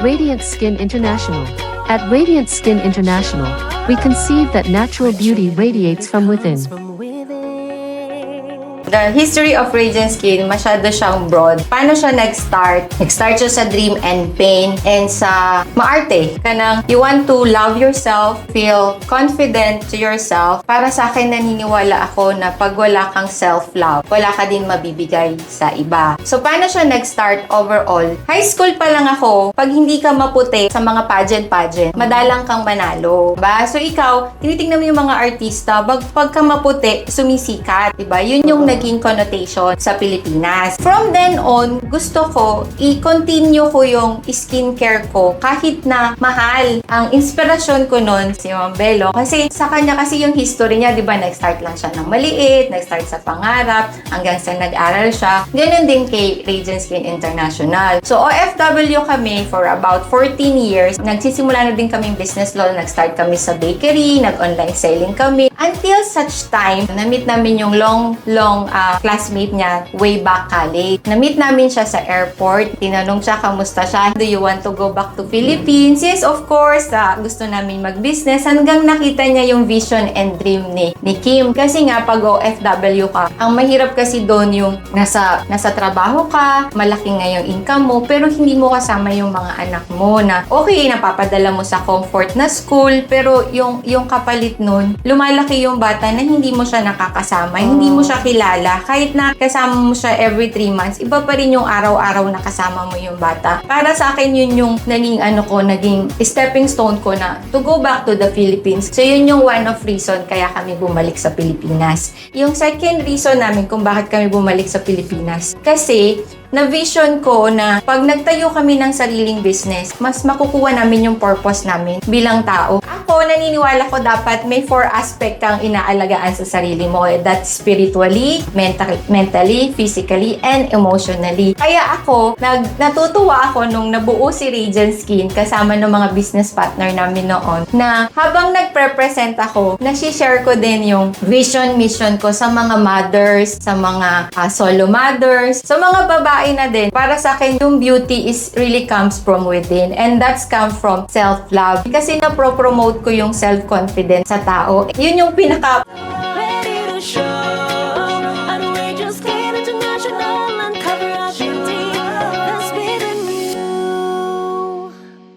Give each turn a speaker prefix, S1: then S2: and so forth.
S1: Radiant Skin International. At Radiant Skin International, we conceive that natural beauty radiates from within.
S2: The history of Radiant Skin, masyado siyang broad. Paano siya nag-start? Nag-start siya sa dream and pain and sa maarte. Kanang you want to love yourself, feel confident to yourself. Para sa akin, naniniwala ako na pag wala kang self-love, wala ka din mabibigay sa iba. So, paano siya nag-start overall? High school pa lang ako, pag hindi ka maputi sa mga pageant, madalang kang manalo. Diba? So, ikaw, tinitingnan mo yung mga artista, pag ka maputi, sumisikat. Diba? Yun yung naging connotation sa Pilipinas. From then on, gusto ko i-continue ko yung skincare ko kahit na mahal. Ang inspirasyon ko nun si Ma'am Belo kasi sa kanya kasi yung history niya, di ba, nag-start lang siya ng maliit, nag-start sa pangarap, hanggang sa nag-aral siya. Ganun din kay Radiant Skin International. So, OFW kami for about 14 years. Nagsisimula na din kaming business law. Nag-start kami sa bakery, nag-online selling kami. Until such time, na-meet namin yung long classmate niya way back college. Na-meet namin siya sa airport. Tinanong siya, kamusta siya? Do you want to go back to Philippines? Yes, of course. Gusto namin mag-business. Hanggang nakita niya yung vision and dream ni Kim. Kasi nga, pag OFW ka, ang mahirap kasi doon yung nasa trabaho ka, malaki nga yung income mo, pero hindi mo kasama yung mga anak mo na okay, napapadala mo sa comfort na school, pero yung kapalit nun, lumalaki yung bata na hindi mo siya nakakasama, hindi mo siya kilala. Kahit na kasama mo siya every 3 months, iba pa rin yung araw-araw na kasama mo yung bata. Para sa akin, yun yung naging stepping stone ko na to go back to the Philippines. So, yun yung one of reason kaya kami bumalik sa Pilipinas. Yung second reason namin kung bakit kami bumalik sa Pilipinas, kasi na-vision ko na pag nagtayo kami ng sariling business, mas makukuha namin yung purpose namin bilang tao. Ako, naniniwala ko dapat may 4 aspect kang inaalagaan sa sarili mo. That's spiritually, mentally, physically, and emotionally. Kaya ako, natutuwa ako nung nabuo si Radiant Skin kasama ng mga business partner namin noon na habang nagpe-present ako, nasi-share ko din yung vision, mission ko sa mga mothers, sa mga solo mothers, sa mga babae na din. Para sa akin, yung beauty is really comes from within and that's come from self-love. Kasi na-promote ko yung self-confidence sa tao. Yun yung